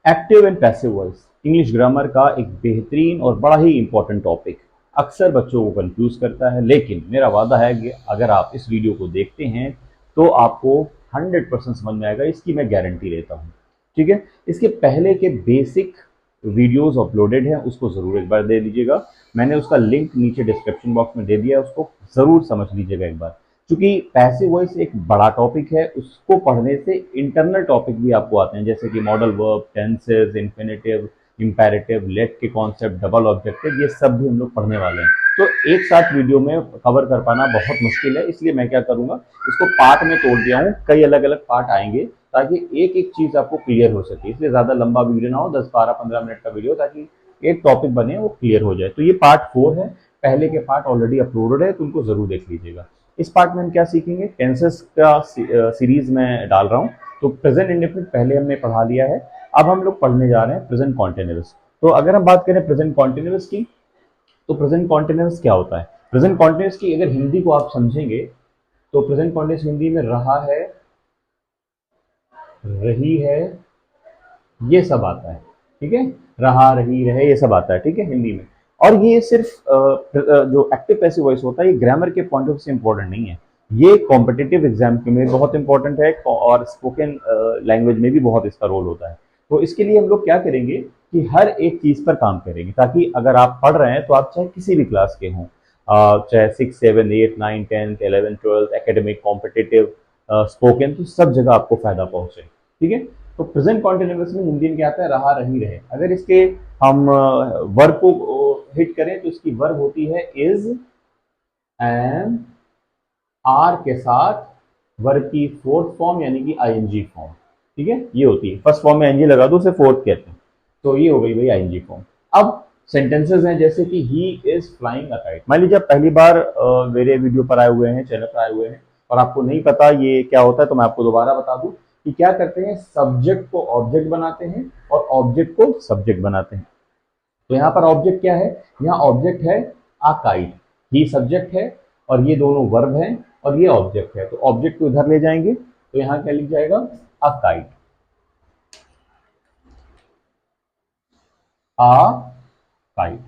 Active and passive voice English grammar का एक बेहतरीन और बड़ा ही इंपॉर्टेंट टॉपिक अक्सर बच्चों को कंफ्यूज करता है, लेकिन मेरा वादा है कि अगर आप इस वीडियो को देखते हैं तो आपको 100% समझ में आएगा, इसकी मैं गारंटी लेता हूँ। ठीक है, इसके पहले के बेसिक वीडियोस अपलोडेड हैं, उसको ज़रूर एक बार दे लीजिएगा। मैंने उसका लिंक नीचे डिस्क्रिप्शन बॉक्स में दे दिया है, उसको ज़रूर समझ लीजिएगा एक बार। क्योंकि पैसिव वॉइस एक बड़ा टॉपिक है, उसको पढ़ने से इंटरनल टॉपिक भी आपको आते हैं, जैसे कि modal verb, tenses, infinitive, imperative, let के कॉन्सेप्ट, डबल ऑब्जेक्टिव, ये सब भी हम लोग पढ़ने वाले हैं। तो एक साथ वीडियो में कवर कर पाना बहुत मुश्किल है, इसलिए मैं क्या करूंगा, इसको पार्ट में तोड़ दिया हूँ, कई अलग अलग पार्ट आएंगे ताकि एक एक चीज आपको क्लियर हो सके। इसलिए ज्यादा लंबा वीडियो ना हो, 10-12-15 मिनट का वीडियो, ताकि एक टॉपिक बने वो क्लियर हो जाए। तो ये पार्ट 4 है, पहले के पार्ट ऑलरेडी अपलोडेड है, तो उनको जरूर देख लीजिएगा। इस पार्ट में हम क्या सीखेंगे, टेंसेस का सीरीज में डाल रहा हूँ। तो प्रेजेंट इंडेफिनिट पहले हमने पढ़ा लिया है, अब हम लोग पढ़ने जा रहे हैं प्रेजेंट कॉन्टिन्यूअस। तो अगर हम बात करें प्रेजेंट कॉन्टिन्यूअस की, तो प्रेजेंट कॉन्टिन्यूअस क्या होता है? प्रेजेंट कॉन्टिन्यूअस की अगर हिंदी को आप समझेंगे तो प्रेजेंट कॉन्टिन्यूअस हिंदी में रहा है, रही है, ये सब आता है। ठीक है, रहा, रही, रहे, ये सब आता है, ठीक है, हिंदी में। और ये सिर्फ जो एक्टिव पैसिव वॉइस होता है, ये ग्रामर के पॉइंट ऑफ से इंपॉर्टेंट नहीं है, ये कॉम्पिटिटिव एग्जाम के में बहुत इंपॉर्टेंट है, और स्पोकन लैंग्वेज में भी बहुत इसका रोल होता है। तो इसके लिए हम लोग क्या करेंगे कि हर एक चीज पर काम करेंगे, ताकि अगर आप पढ़ रहे हैं तो आप चाहे किसी भी क्लास के हों, चाहे 6, 7, 8, 9, 10, 11, 12, एकेडमिक, कॉम्पिटिटिव, स्पोकन, तो सब जगह आपको फायदा पहुंचे। ठीक है, तो प्रेजेंट कॉन्टिन्यूअस में हिंदी में क्या आता है, रहा, रही, रहे। अगर इसके हम वर्ब को हिट करें तो इसकी वर्ब होती है इज, एम, आर के साथ वर्ब की फोर्थ फॉर्म यानी कि आईएनजी फॉर्म। ठीक है, ये होती है, फर्स्ट फॉर्म में एनजी लगा दो, उसे फोर्थ कहते हैं। तो ये हो गई भाई आईएनजी फॉर्म। अब सेंटेंसेस हैं, जैसे कि he is flying a kite. मान लीजिए आप पहली बार मेरे वीडियो पर आए हुए हैं, चैनल पर आए हुए हैं, और आपको नहीं पता ये क्या होता है, तो मैं आपको दोबारा बता दूं कि क्या करते हैं, सब्जेक्ट को ऑब्जेक्ट बनाते हैं और ऑब्जेक्ट को सब्जेक्ट बनाते हैं। तो यहाँ पर ऑब्जेक्ट क्या है, यहाँ ऑब्जेक्ट है आ काइट, ही सब्जेक्ट है और ये दोनों वर्ब हैं और ये ऑब्जेक्ट है। तो ऑब्जेक्ट को इधर ले जाएंगे तो यहाँ क्या लिख जाएगा, आ काइट, आ काइट।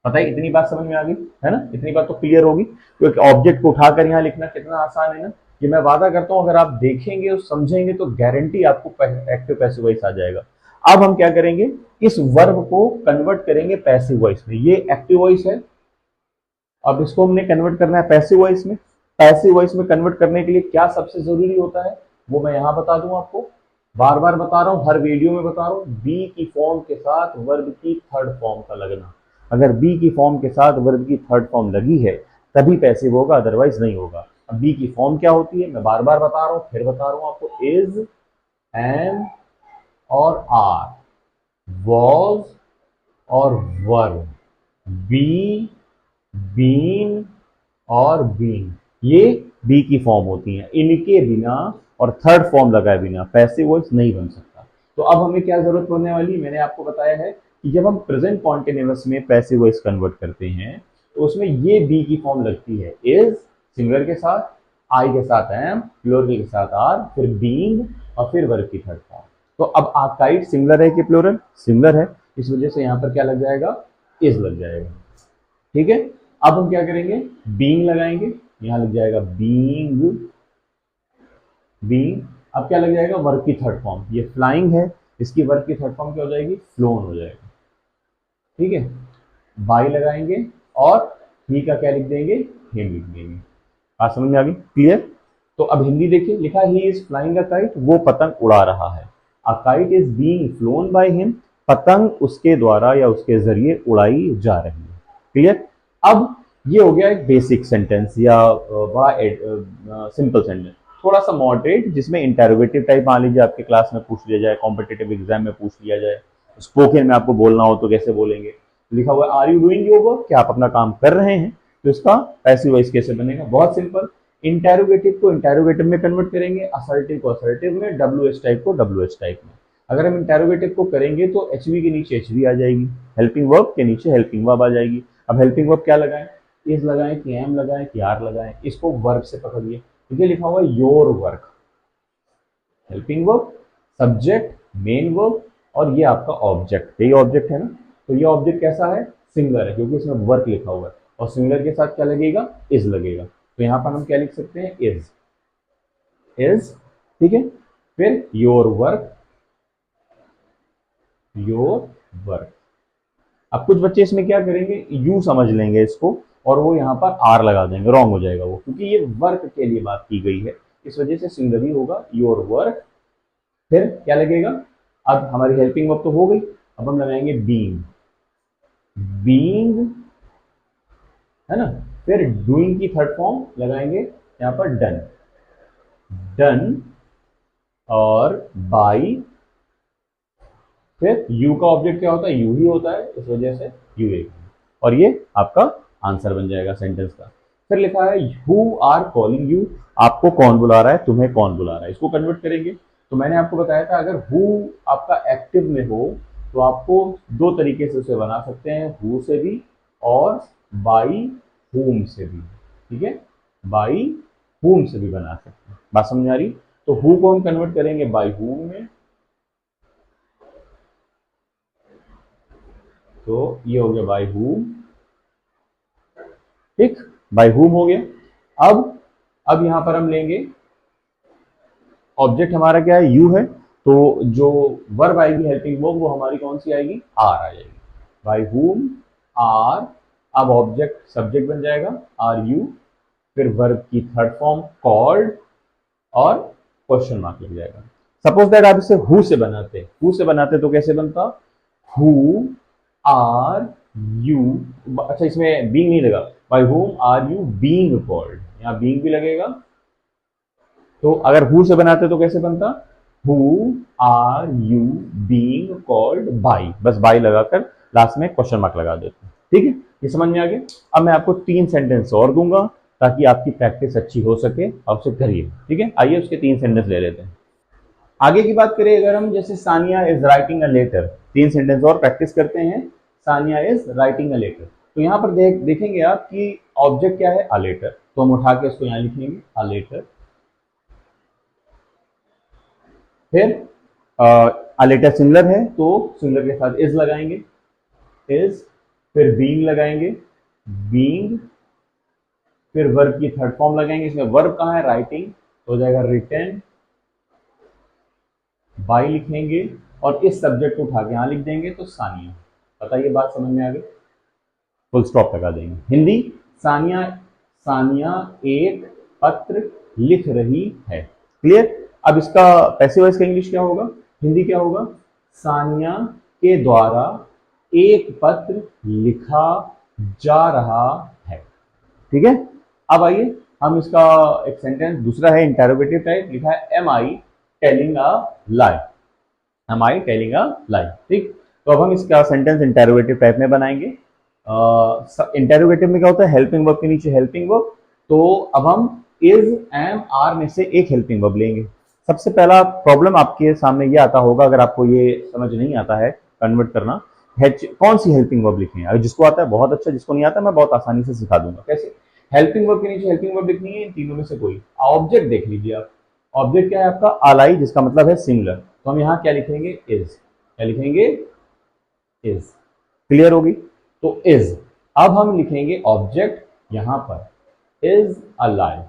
पता है, इतनी बात समझ में आ गई है ना, इतनी बात तो क्लियर होगी, क्योंकि ऑब्जेक्ट को उठाकर यहाँ लिखना कितना आसान है ना। ये मैं वादा करता हूं, अगर आप देखेंगे और समझेंगे तो गारंटी आपको एक्टिव पैसिव वॉइस आ जाएगा। अब हम क्या करेंगे, इस वर्ब को कन्वर्ट करेंगे पैसिव वॉइस में। ये एक्टिव वॉइस है, अब इसको हमने कन्वर्ट करना है पैसिव वॉइस में। पैसिव वॉइस में कन्वर्ट करने के लिए क्या सबसे जरूरी होता है, वो मैं यहां बता दूं आपको, बार बार बता रहा हूं, हर वीडियो में बता रहा हूं, बी की फॉर्म के साथ वर्ब की थर्ड फॉर्म का लगना। अगर बी की फॉर्म के साथ वर्ब की थर्ड फॉर्म लगी है तभी पैसिव होगा, अदरवाइज नहीं होगा। अब बी की फॉर्म क्या होती है, मैं बार बार बता रहा हूं, फिर बता रहा हूं आपको, इज, एम और आर, वॉज और वर्ब, बी, बीन और बीन, ये बी की फॉर्म होती हैं। इनके बिना और थर्ड फॉर्म लगाए बिना पैसिव वॉइस नहीं बन सकता। तो अब हमें क्या जरूरत पड़ने वाली, मैंने आपको बताया है कि जब हम प्रेजेंट कॉन्टिन्यूअस में पैसिव वॉइस कन्वर्ट करते हैं तो उसमें ये बी की फॉर्म लगती है, इज सिंगुलर के साथ, आई के साथ एम, प्लूरल के साथ आर, फिर बीइंग और फिर वर्ब की थर्ड फॉर्म। तो अब आर्काइड सिंगुलर है कि प्लूरल, सिंगुलर है, इस वजह से यहां पर क्या लग जाएगा, इज लग जाएगा। ठीक है, अब हम क्या करेंगे, बीइंग लगाएंगे, यहां लग जाएगा बीइंग, बीइंग। अब क्या लग जाएगा, वर्ब की थर्ड फॉर्म, ये फ्लाइंग है, इसकी वर्ब की थर्ड फॉर्म क्या हो जाएगी, फ्लोन हो जाएगा। ठीक है, बाई लगाएंगे और ही का क्या लिख देंगे, हिम लिख देंगे। बात समझ में आ गई, क्लियर? तो अब हिंदी देखिए, लिखा he is flying a kite, वो पतंग उड़ा रहा है। A kite is being phloem by him, पतंग उसके द्वारा या उसके जरिए उड़ाई जा रही है। क्लियर? अब ये हो गया एक बेसिक सेंटेंस या बड़ा सिंपल सेंटेंस। थोड़ा सा मॉडरेट, जिसमें इंटेरोगेटिव टाइप मान लीजिए आपके क्लास में पूछ लिया जाए, कॉम्पिटेटिव एग्जाम में पूछ लिया जाए, स्पोकन में आपको बोलना हो तो कैसे बोलेंगे। लिखा हुआ है are you doing your work, क्या आप अपना काम कर रहे हैं। तो इसका पैसिव वॉइस कैसे बनेगा, बहुत सिंपल, इंटेरोगेटिव को इंटेरोगेटिव में कन्वर्ट करेंगे, असर्टिव को असर्टिव में, डब्ल्यू एच टाइप को डब्ल्यू एच टाइप में। अगर हम इंटेरोगेटिव को करेंगे तो एच वी के नीचे एच वी आ जाएगी, हेल्पिंग वर्ब के नीचे हेल्पिंग वर्ब आ जाएगी। अब हेल्पिंग वर्ब क्या लगाएं, इज लगाएं कि एम लगाएं कि आर लगाएं, इसको वर्ब से पकड़िए। ठीक है, लिखा हुआ है your work, helping verb, subject, main verb और ये आपका ऑब्जेक्ट, यही ऑब्जेक्ट है ना। तो ये ऑब्जेक्ट कैसा है, सिंगुलर है, क्योंकि इसमें वर्क लिखा हुआ है, और सिंगुलर के साथ क्या लगेगा, इज लगेगा। तो यहाँ पर हम क्या लिख सकते हैं, इज, ठीक है। फिर योर वर्क, योर वर्क। अब कुछ बच्चे इसमें क्या करेंगे, यू समझ लेंगे इसको, और वो यहाँ पर आर लगा देंगे, रॉन्ग हो जाएगा वो, क्योंकि ये वर्क के लिए बात की गई है, इस वजह से सिंगुलर ही होगा, योर वर्क। फिर क्या लगेगा, अब हमारी हेल्पिंग वर्ब तो हो गई, अब हम लगाएंगे बीइंग, बीइंग, है ना। फिर डूइंग की थर्ड फॉर्म लगाएंगे यहाँ पर डन, डन, और बाई। फिर यू का ऑब्जेक्ट क्या होता है, यू ही होता है, इस वजह से यू एक, और ये आपका आंसर बन जाएगा सेंटेंस का। फिर लिखा है हु आर कॉलिंग यू, आपको कौन बुला रहा है, तुम्हें कौन बुला रहा है, इसको कन्वर्ट करेंगे। तो मैंने आपको बताया था अगर हु आपका एक्टिव में हो तो आपको दो तरीके से उसे बना सकते हैं, हु से भी और बाई हुम से भी, ठीक है, बाई हुम से भी बना सकते हैं। बात समझ आ रही। तो हु को हम कन्वर्ट करेंगे बाई हुम में, तो ये हो गया बाय हुम, ठीक, बाय हुम हो गया। अब यहां पर हम लेंगे ऑब्जेक्ट, हमारा क्या है, यू है, तो जो वर्ब आएगी हेल्पिंग वर्ब वो हमारी कौन सी आएगी, आर आ जाएगी, बाय हुम, आर। अब ऑब्जेक्ट सब्जेक्ट बन जाएगा, आर यू। फिर वर्ब की थर्ड फॉर्म कॉल्ड, और क्वेश्चन मार्क लग जाएगा। सपोज दैट आप इसे हु से बनाते, हु से बनाते तो कैसे बनता, हु आर यू, अच्छा इसमें बीइंग नहीं लगा, by whom are you being called, यहाँ बीइंग भी लगेगा। तो अगर हु से बनाते तो कैसे बनता, who are you being called by, बस बाई लगाकर लास्ट में क्वेश्चन मार्क लगा देते हैं, ठीक है, ये समझ में आ गया। अब मैं आपको 3 सेंटेंस और दूंगा ताकि आपकी प्रैक्टिस अच्छी हो सके, आप उसे करिए, ठीक है। आइए उसके 3 सेंटेंस ले लेते हैं। आगे की बात करें अगर हम, जैसे Sania is writing a letter, 3 sentence और प्रैक्टिस करते हैं। Sania is writing a letter, तो यहाँ पर देखेंगे आप कि ऑब्जेक्ट क्या है, अ लेटर, तो हम उठा के इसको यहाँ लिखेंगे अ लेटर। फिर अ लेटर सिंगुलर है तो सिंगुलर के साथ इज लगाएंगे, इज। फिर बीइंग लगाएंगे, बीइंग। फिर वर्ब की थर्ड फॉर्म लगाएंगे, इसमें वर्ब कहाँ है, राइटिंग, तो हो जाएगा रिटन, बाई लिखेंगे, और इस सब्जेक्ट को उठा के यहाँ लिख देंगे तो सानिया। बताइए बात समझ में आ गई, फुल स्टॉप लगा देंगे। हिंदी, सानिया, सानिया एक पत्र लिख रही है, क्लियर। अब इसका पैसिव वॉइस का इंग्लिश क्या होगा, हिंदी क्या होगा, सानिया के द्वारा एक पत्र लिखा जा रहा है, ठीक है। अब आइए हम इसका एक सेंटेंस दूसरा है इंटेरोगेटिव टाइप, लिखा है am I telling a lie, am I telling a lie, ठीक। तो अब हम इसका सेंटेंस इंटेरोगेटिव टाइप में बनाएंगे। इंटेरोगेटिव में क्या होता है, हेल्पिंग वर्ब के नीचे हेल्पिंग वर्ब, तो अब हम इज एम आर में से एक हेल्पिंग वर्ब लेंगे। सबसे पहला प्रॉब्लम आपके सामने ये आता होगा, अगर आपको ये समझ नहीं आता है कन्वर्ट करना, कौन सी हेल्पिंग वर्ब लिखनी है। अगर जिसको आता है बहुत अच्छा, जिसको नहीं आता मैं बहुत आसानी से सिखा दूंगा कैसे। हेल्पिंग वर्ब के नीचे हेल्पिंग वर्ब लिखनी है, इन तीनों में से कोई। ऑब्जेक्ट देख लीजिए आप, ऑब्जेक्ट क्या है आपका, अलाई, जिसका मतलब है सिंगुलर, तो हम यहाँ क्या लिखेंगे, इज, क्या लिखेंगे, इज, क्लियर होगी। तो इज, अब हम लिखेंगे ऑब्जेक्ट यहां पर इज अलाइव,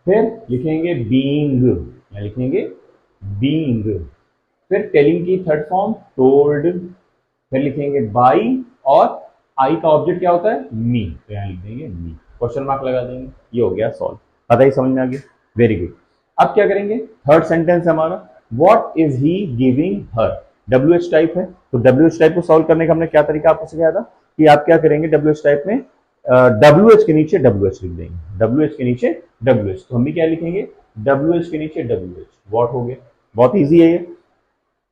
फिर लिखेंगे बीइंग, या लिखेंगे बीइंग। फिर टेलिंग की थर्ड फॉर्म टोल्ड, फिर लिखेंगे बाई, और आई का ऑब्जेक्ट क्या होता है, मी, तो यहां लिख देंगे मी, क्वेश्चन मार्क लगा देंगे, ये हो गया सॉल्व। पता ही समझ में आ गया, वेरी गुड। अब क्या करेंगे, थर्ड सेंटेंस हमारा, what is he giving her, W H type है, तो डब्ल्यू एच टाइप को सॉल्व करने का हमने क्या तरीका आपको सिखाया था, कि आप क्या करेंगे, डब्ल्यू एच टाइप में डब्ल्यू एच के नीचे डब्ल्यू एच लिख देंगे, डब्ल्यू एच के नीचे डब्ल्यू एच, तो हम भी क्या लिखेंगे, डब्ल्यू एच के नीचे डब्ल्यू एच, वॉट हो गया, बहुत ईजी है ये।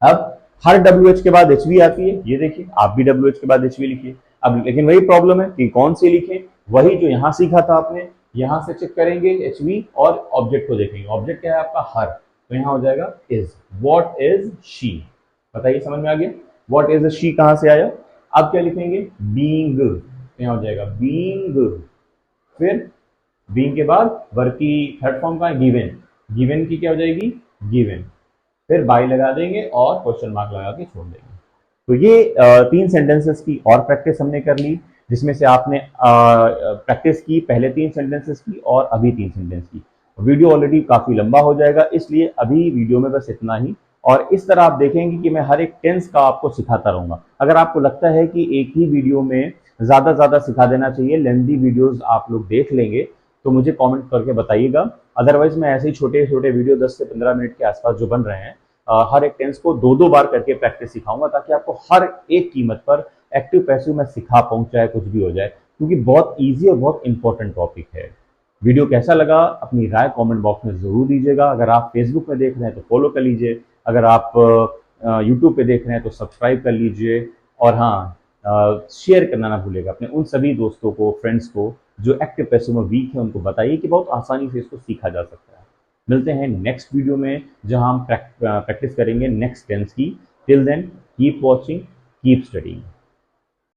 अब हर डब्ल्यू एच के बाद एच वी आती है, ये देखिए आप भी डब्ल्यू एच के बाद एच वी लिखिए। अब लेकिन वही प्रॉब्लम है कि कौन सी लिखें, वही जो यहां सीखा था आपने, यहां से चेक करेंगे एच वी, और ऑब्जेक्ट को देखेंगे, ऑब्जेक्ट क्या है आपका हर, तो यहां हो जाएगा इज, वॉट इज शी, बताइए समझ में आ गया, वॉट इज शी कहां से आया। अब क्या लिखेंगे, बीइंग, तो यहां हो जाएगा बीइंग। फिर बीइंग के बाद वर्ब की थर्ड फॉर्म का गिवन, गिवन की क्या हो जाएगी, गिवन। फिर बाय लगा देंगे और क्वेश्चन मार्क लगा के छोड़ देंगे। तो ये 3 सेंटेंसेस की और प्रैक्टिस हमने कर ली, जिसमें से आपने प्रैक्टिस की पहले 3 सेंटेंसेस की और अभी 3 सेंटेंस की। वीडियो ऑलरेडी काफ़ी लंबा हो जाएगा, इसलिए अभी वीडियो में बस इतना ही। और इस तरह आप देखेंगे कि मैं हर एक टेंस का आपको सिखाता रहूँगा। अगर आपको लगता है कि एक ही वीडियो में ज़्यादा सिखा देना चाहिए, लेंथी वीडियोज़ आप लोग देख लेंगे, तो मुझे कमेंट करके बताइएगा। अदरवाइज मैं ऐसे ही छोटे छोटे वीडियो 10 से 15 मिनट के आसपास जो बन रहे हैं, हर एक टेंस को 2-2 बार करके प्रैक्टिस सिखाऊंगा, ताकि आपको हर एक कीमत पर एक्टिव पैसिव में सिखा पाऊँ, चाहे कुछ भी हो जाए, क्योंकि बहुत ईजी और बहुत इंपॉर्टेंट टॉपिक है। वीडियो कैसा लगा अपनी राय कमेंट बॉक्स में ज़रूर दीजिएगा। अगर आप फेसबुक में देख रहे हैं तो फॉलो कर लीजिए, अगर आप यूट्यूब पे देख रहे हैं तो सब्सक्राइब कर लीजिए, और हाँ, शेयर करना ना भूलिएगा अपने उन सभी दोस्तों को, फ्रेंड्स को जो एक्टिव पैसिव में वीक है। उनको बताइए कि बहुत आसानी से इसको सीखा जा सकता है। मिलते हैं नेक्स्ट वीडियो में, जहां हम प्रैक्टिस करेंगे नेक्स्ट टेंस की। Till then keep watching, keep studying.